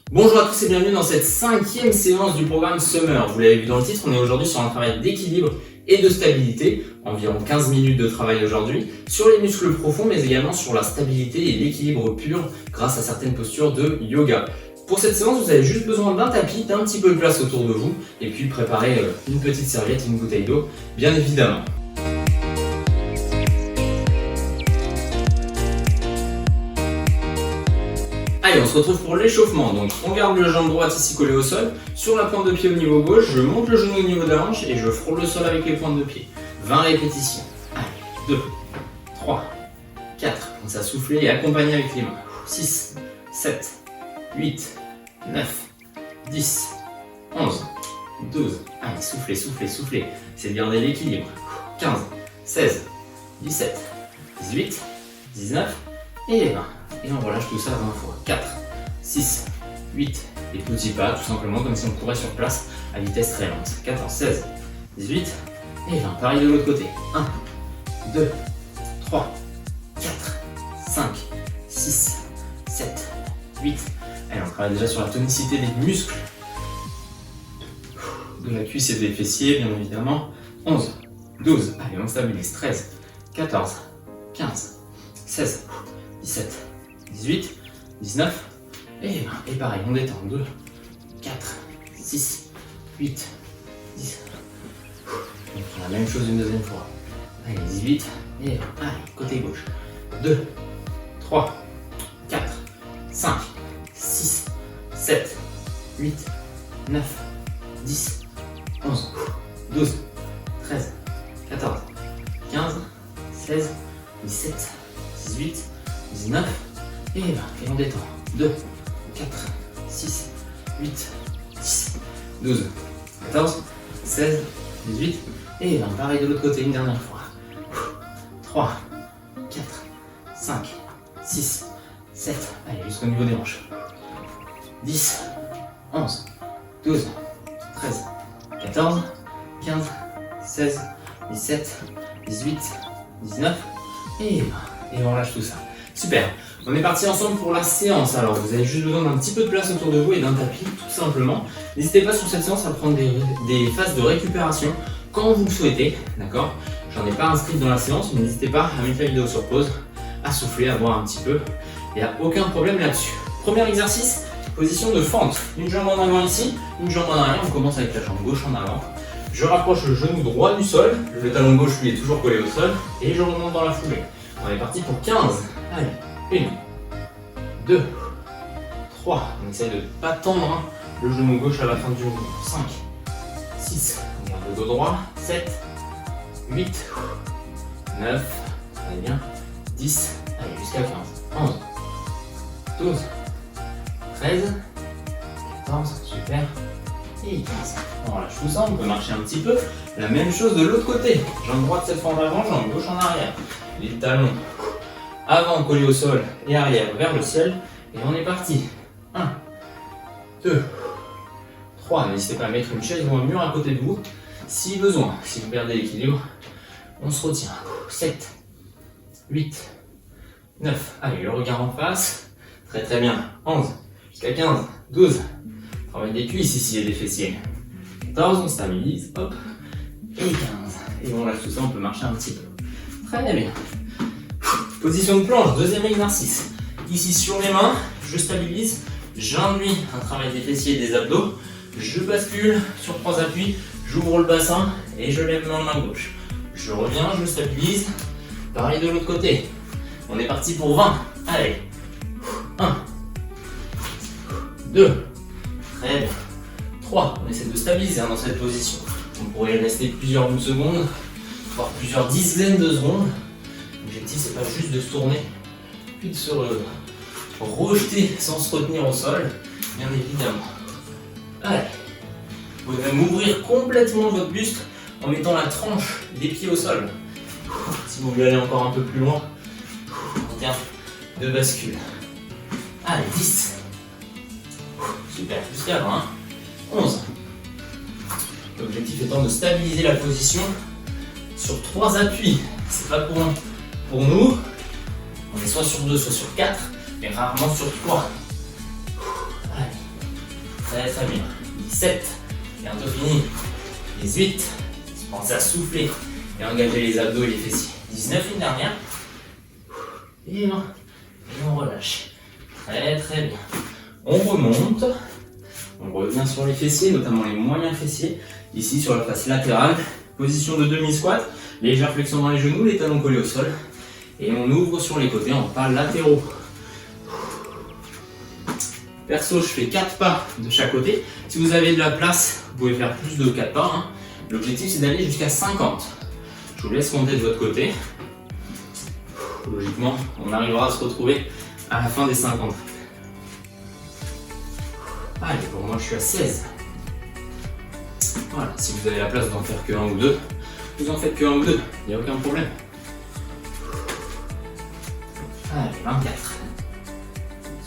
Bonjour à tous et bienvenue dans cette 5e séance du programme Summer. Vous l'avez vu dans le titre, on est aujourd'hui sur un travail d'équilibre et de stabilité, environ 15 minutes de travail aujourd'hui, sur les muscles profonds mais également sur la stabilité et l'équilibre pur grâce à certaines postures de yoga. Pour cette séance, vous avez juste besoin d'un tapis, d'un petit peu de place autour de vous et puis préparer une petite serviette, une bouteille d'eau, bien évidemment. Allez, on se retrouve pour l'échauffement. Donc, on garde le jambe droite ici collée au sol. Sur la pointe de pied au niveau gauche, je monte le genou au niveau de la hanche et je frôle le sol avec les pointes de pied. 20 répétitions. Allez, 2, 3, 4. Commencez à souffler et accompagner avec les mains. 6, 7, 8, 9, 10, 11, 12. Allez, soufflez, soufflez, soufflez. C'est de garder l'équilibre. 15, 16, 17, 18, 19 et 20. Et on relâche tout ça 20 fois. 4, 6, 8, des petits pas, tout simplement comme si on courait sur place à vitesse très lente. 14, 16, 18 et 20. Pareil de l'autre côté. 1, 2, 3, 4, 5, 6, 7, 8. Allez, on travaille déjà sur la tonicité des muscles de la cuisse et des fessiers, bien évidemment. 11, 12, allez, on stabilise. 13, 14, 15, 16, 17, 18, 19 et 20. Et pareil, on détend. 2, 4, 6, 8, 10. On fait la même chose une deuxième fois. Allez, 18 et 20. Allez, côté gauche. 2, 3, 4, 5, 6, 7, 8, 9, 10, 11, 12, 13, 14, 15, 16, 17, 18, 19 et 20. Et on détend. 2, 4, 6, 8, 10, 12, 14, 16, 18 et 20. Pareil de l'autre côté, une dernière fois. 3, 4, 5, 6, 7. Allez, jusqu'au niveau des hanches. 10, 11, 12, 13, 14, 15, 16, 17, 18, 19 et 20. Et on relâche tout ça. Super, on est parti ensemble pour la séance. Alors vous avez juste besoin d'un petit peu de place autour de vous et d'un tapis, tout simplement. N'hésitez pas sur cette séance à prendre des phases de récupération quand vous le souhaitez, d'accord? J'en ai pas inscrit dans la séance, mais n'hésitez pas à mettre la vidéo sur pause, à souffler, à boire un petit peu. Il n'y a aucun problème là-dessus. Premier exercice, position de fente. Une jambe en avant ici, une jambe en arrière. On commence avec la jambe gauche en avant. Je rapproche le genou droit du sol, le talon gauche lui est toujours collé au sol et je remonte dans la foulée. On est parti pour 15. Allez, 1, 2, 3. On essaye de ne pas tendre le genou gauche à la fin du mouvement. 5, 6. On garde le dos droit. 7, 8, 9. Allez bien. 10. Allez, jusqu'à 15. 11, 12, 13, 14. Super. Et 15. On relâche tout ça. On peut marcher un petit peu. La même chose de l'autre côté. Jambe droite cette fois en avant, jambe gauche en arrière. Les talons avant collés au sol et arrière vers le ciel. Et on est parti. 1, 2, 3. N'hésitez pas à mettre une chaise ou un mur à côté de vous si besoin. Si vous perdez l'équilibre, on se retient. 7, 8, 9. Allez, le regard en face. Très très bien. 11, jusqu'à 15, 12. Travail des cuisses ici et des fessiers. 14, on stabilise. Hop. Et 15. Et on lâche tout ça, on peut marcher un petit peu. Très bien. Position de planche, deuxième exercice. Ici sur les mains, je stabilise, j'induis un travail des fessiers et des abdos, je bascule sur 3 appuis, j'ouvre le bassin et je lève ma main gauche. Je reviens, je stabilise, pareil de l'autre côté. On est parti pour 20. Allez. 1, 2, très bien. 3, on essaie de stabiliser dans cette position. On pourrait rester plusieurs secondes, voire plusieurs dizaines de secondes. L'objectif, c'est pas juste de se tourner, puis de se rejeter sans se retenir au sol, bien évidemment. Allez, vous pouvez même ouvrir complètement votre buste en mettant la tranche des pieds au sol. Si vous voulez aller encore un peu plus loin, en termes de bascule. Allez, 10. Super, jusqu'à 20. 11. L'objectif étant de stabiliser la position sur 3 appuis. C'est pas pour nous. On est soit sur 2, soit sur 4, mais rarement sur 3. Allez. très très bien. 17, bientôt fini. 18, pensez à souffler et engager les abdos et les fessiers. 19, une dernière. Et 20, et on relâche. Très très bien. On remonte, on revient sur les fessiers, notamment les moyens fessiers. Ici sur la face latérale, position de demi-squat, légère flexion dans les genoux, les talons collés au sol. Et on ouvre sur les côtés en pas latéraux. Perso, je fais 4 pas de chaque côté. Si vous avez de la place, vous pouvez faire plus de 4 pas. Hein. L'objectif, c'est d'aller jusqu'à 50. Je vous laisse compter de votre côté. Logiquement, on arrivera à se retrouver à la fin des 50. Allez, pour moi, je suis à 16. Voilà, si vous avez la place d'en faire que 1 ou 2, vous en faites que 1 ou 2, il n'y a aucun problème. Allez, 24.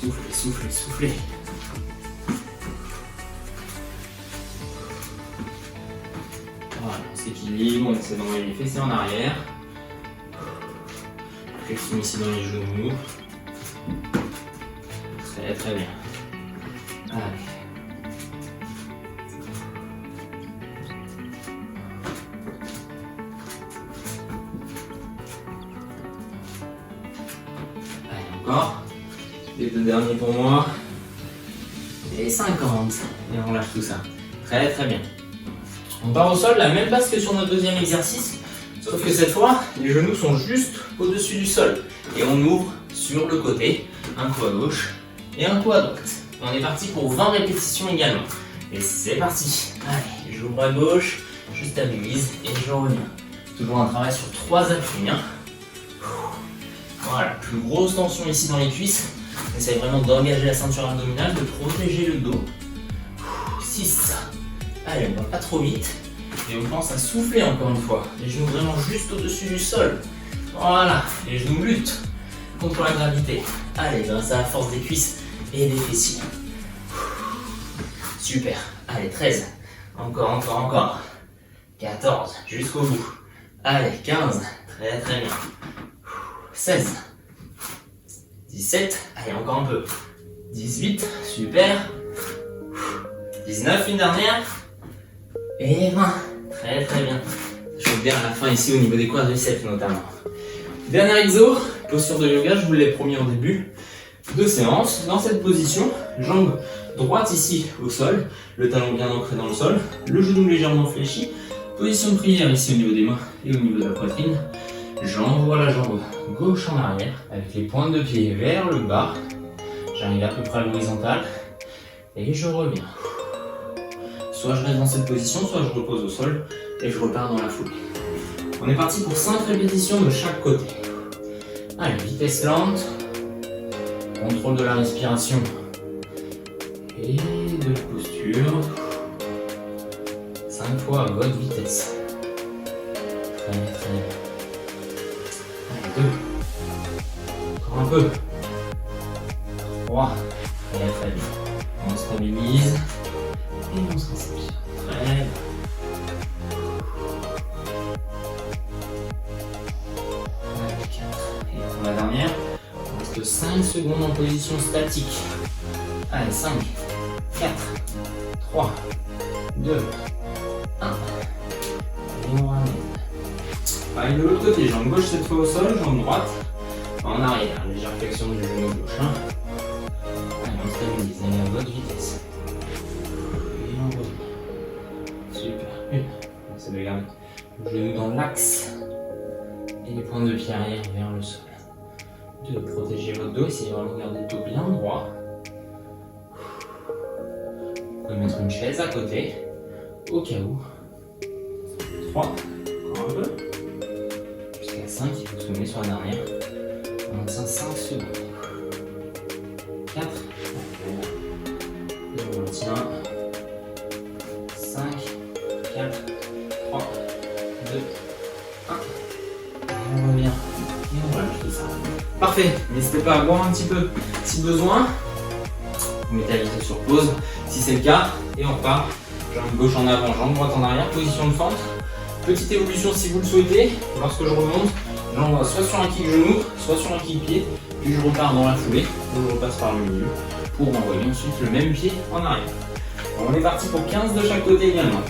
Soufflez, soufflez, soufflez. Voilà, on s'équilibre, on essaie d'envoyer les fessiers en arrière. Flexion ici dans les genoux. Très très bien. Allez. Allez, encore. Les 2 derniers pour moi. Et 50. Et on lâche tout ça. Très très bien. On part au sol, la même base que sur notre deuxième exercice. Sauf que cette fois, les genoux sont juste au-dessus du sol. Et on ouvre sur le côté. Un coup à gauche et un coup à droite. On est parti pour 20 répétitions également. Et c'est parti. Allez, j'ouvre à gauche, je stabilise et je reviens. Toujours un travail sur 3 appuis. Hein. Voilà, plus grosse tension ici dans les cuisses. On essaye vraiment d'engager la ceinture abdominale, de protéger le dos. 6. Allez, on va pas trop vite. Et on pense à souffler encore une fois. Les genoux vraiment juste au-dessus du sol. Voilà, les genoux luttent contre la gravité. Allez, grâce à la force des cuisses et des fessiers. Super. Allez, 13. Encore, encore, encore. 14, jusqu'au bout. Allez, 15. Très, très bien. 16. 17. Allez, encore un peu. 18. Super. 19, une dernière. Et 20. Très, très bien. Je chauffe bien à la fin ici au niveau des quadriceps notamment. Dernier exo, posture de yoga, je vous l'ai promis en début de séance. Dans cette position, jambe droite ici au sol, le talon bien ancré dans le sol, le genou légèrement fléchi. Position de prière ici au niveau des mains et au niveau de la poitrine. J'envoie la jambe gauche en arrière avec les pointes de pied vers le bas. J'arrive à peu près à l'horizontale et je reviens. Soit je reste dans cette position, soit je repose au sol et je repars dans la foulée. On est parti pour 5 répétitions de chaque côté. Allez, vitesse lente, contrôle de la respiration et de la posture. 5 fois à votre vitesse. Très bien, très bien. Allez, 2. Encore un peu. 3. Très très bien. On stabilise et on s'inspire. Très bien. La dernière, on reste 5 secondes en position statique. Allez, 5, 4, 3, 2, 1. Et on ramène. Allez, de l'autre côté, jambe gauche cette fois au sol, jambe droite en arrière. Légère flexion du genou gauche. Hein. Allez, on stabilise, allez à votre vitesse. Et on revient. Super. 1. C'est de garder le genou dans l'axe. Et les pointes de pied arrière vers le sol. 2. Protégez votre dos, essayez vraiment de garder le dos bien droit. Vous pouvez mettre une chaise à côté, au cas où. 3. Encore un peu. Jusqu'à 5, il faut se mettre sur la dernière. On maintient 5 secondes. 4. Et on maintient. 5, 4, 3, 2, 1. On revient et on relâche tout ça. Parfait, n'hésitez pas à boire un petit peu si besoin. Vous mettez la vidéo sur pause si c'est le cas et on repart. Jambe gauche en avant, jambe droite en arrière, position de fente. Petite évolution si vous le souhaitez. Lorsque je remonte, j'envoie soit sur un kick genou, soit sur un kick pied, puis je repars dans la foulée ou je repasse par le milieu pour envoyer ensuite le même pied en arrière. On est parti pour 15 de chaque côté également.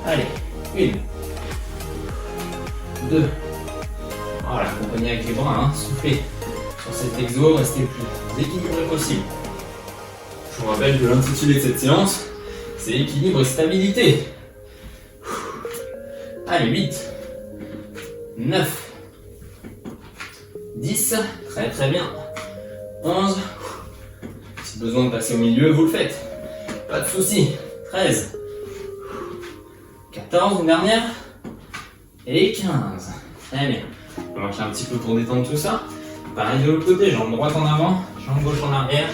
Allez, 1, 2. Voilà, accompagné avec les bras, hein. Soufflez sur cet exo, restez le plus équilibré possible. Je vous rappelle que l'intitulé de cette séance, c'est équilibre et stabilité. Allez, 8, 9, 10, très très bien. 11, si besoin de passer au milieu, vous le faites. Pas de soucis. 13, 14, une dernière. Et 15. Très bien. On va marcher un petit peu pour détendre tout ça. Pareil de l'autre côté, jambe droite en avant, jambe gauche en arrière.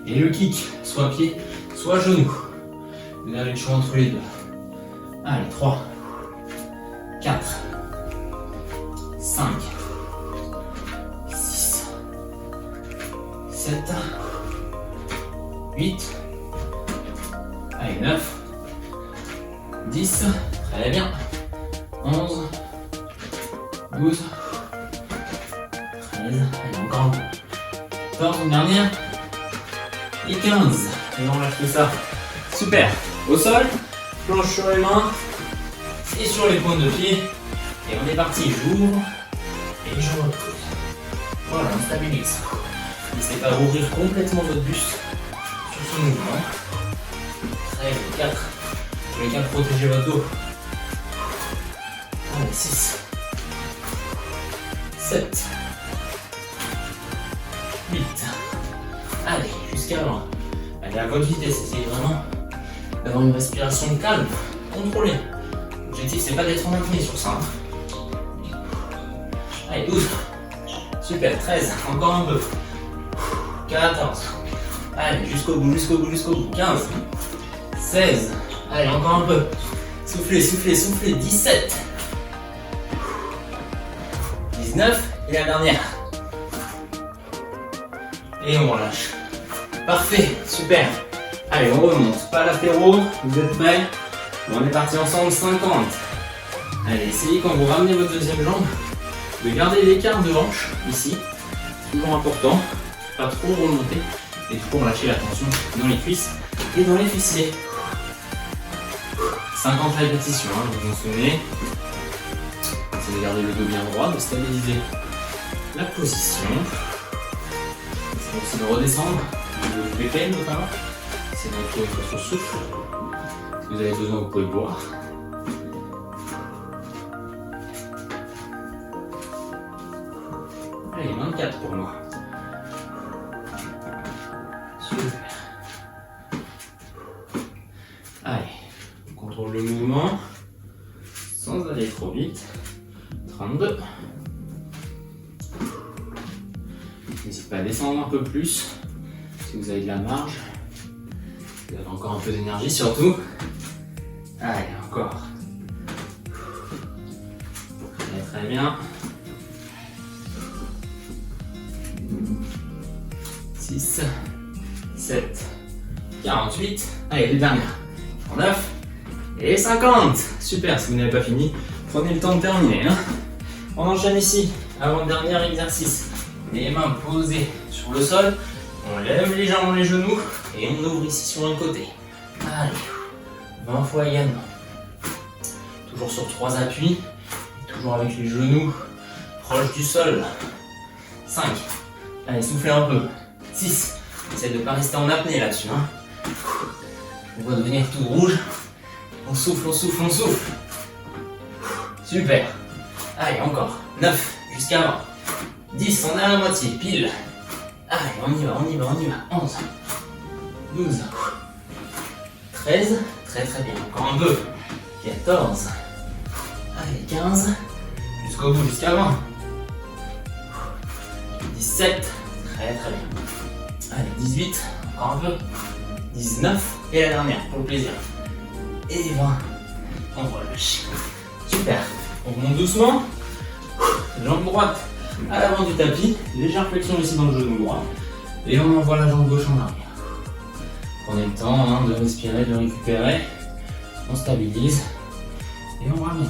Et le kick, soit pied, soit genou. Vous avez le choix entre les deux. Allez, 3, 4, 5, 6, 7, 8, allez, 9, 10, très bien, 11, 12, 13, allez, encore un peu, 14, une dernière, et 15, et on lâche tout ça, super, au sol, planche sur les mains, et sur les pointes de pied, et on est parti, j'ouvre, et je repose, voilà, on stabilise, n'hésitez pas à ouvrir complètement votre buste sur ce mouvement, 13, 4, pour les 4, protégez votre dos, allez, 6, 7, 8, allez, jusqu'à loin. Allez à votre vitesse, essayez vraiment d'avoir une respiration calme, contrôlée. L'objectif c'est pas d'être en apnée sur ça. Allez, 12, super, 13, encore un peu, 14, allez, jusqu'au bout, jusqu'au bout, jusqu'au bout, 15, 16, allez, encore un peu, soufflez, soufflez, soufflez, 17, 19, et la dernière. Et on relâche. Parfait, super. Allez, on remonte. Pas l'apéro, vous êtes prêts? On est parti ensemble, 50. Allez, essayez quand vous ramenez votre deuxième jambe de garder l'écart de hanche ici. Toujours important. Pas trop remonter et toujours lâcher la tension dans les cuisses et dans les fessiers. 50 répétitions, hein, vous vous en souvenez. Essayez de garder le dos bien droit, de stabiliser la position. C'est aussi de redescendre, le BPM notamment. C'est de retrouver votre souffle. Si vous avez besoin, vous pouvez boire. Allez, 24 pour moi. Super. Allez, on contrôle le mouvement sans aller trop vite. 32. N'hésitez pas à descendre un peu plus si vous avez de la marge. Vous avez encore un peu d'énergie surtout. Allez, encore. Très, très bien. 6, 7, 48. Allez, les dernières. 49 et 50. Super, si vous n'avez pas fini, prenez le temps de terminer. Hein. On enchaîne ici, avant-dernier exercice. Les mains posées sur le sol. On lève légèrement les genoux et on ouvre ici sur un côté. Allez, 20 fois Yann. Toujours sur 3 appuis. Toujours avec les genoux proches du sol. 5. Allez, soufflez un peu. 6. Essayez de ne pas rester en apnée là-dessus. Hein. On va devenir tout rouge. On souffle, on souffle, on souffle. Super. Allez, encore. 9 jusqu'à 20. 10, on est à la moitié, pile. Allez, on y va, on y va, on y va. 11, 12, 13, très très bien. Encore un peu. 14, allez, 15, jusqu'au bout, jusqu'à 20. 17, très très bien. Allez, 18, encore un peu. 19, et la dernière, pour le plaisir. Et 20, on relâche. Super, on remonte doucement. Jambe droite à l'avant du tapis, légère flexion ici dans le genou droit, et on envoie la jambe gauche en arrière. Prenez le temps hein, de respirer, de récupérer, on stabilise, et on ramène.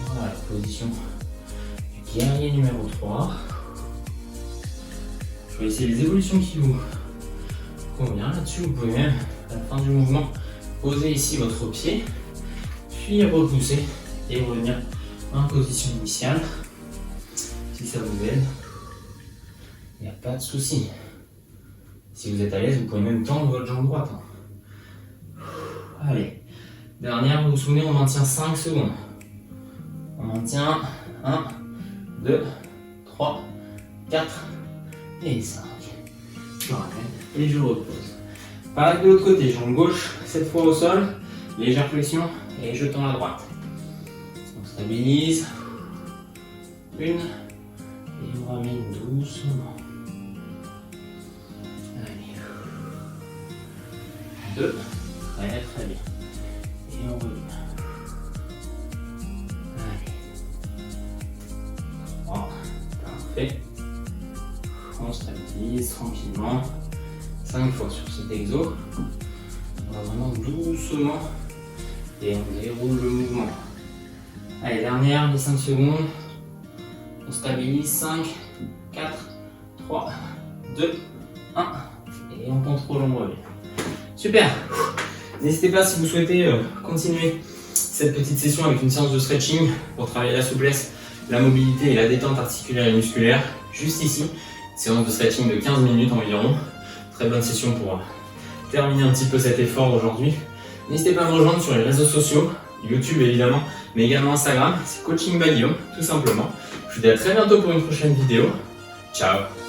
Voilà, position du guerrier numéro 3. Choisissez les évolutions qui vous conviennent. Là-dessus, vous pouvez même, à la fin du mouvement, poser ici votre pied, puis repousser et revenir en position initiale. Si ça vous aide, il n'y a pas de souci. Si vous êtes à l'aise, vous pouvez même tendre votre jambe droite. Allez, dernière, vous vous souvenez, on maintient 5 secondes. On maintient 1, 2, 3, 4 et 5. Je m'arrête et je repose. Pareil de l'autre côté, jambe gauche, cette fois au sol, légère flexion et je tends la droite. On stabilise. Une. Et on ramène doucement. Allez. 2. Très bien. Et on revient. Allez. 3. Parfait. On stabilise tranquillement. 5 fois sur cet exo. On va vraiment doucement. Et on déroule le mouvement. Allez, dernière, les 5 secondes. On stabilise, 5, 4, 3, 2, 1. Et on contrôle, on revient. Super. N'hésitez pas si vous souhaitez continuer cette petite session avec une séance de stretching pour travailler la souplesse, la mobilité et la détente articulaire et musculaire. Juste ici, séance de stretching de 15 minutes environ. Très bonne session pour terminer un petit peu cet effort aujourd'hui. N'hésitez pas à me rejoindre sur les réseaux sociaux, YouTube évidemment, mais également Instagram, c'est Coaching by Guillaume, tout simplement. Je vous dis à très bientôt pour une prochaine vidéo. Ciao!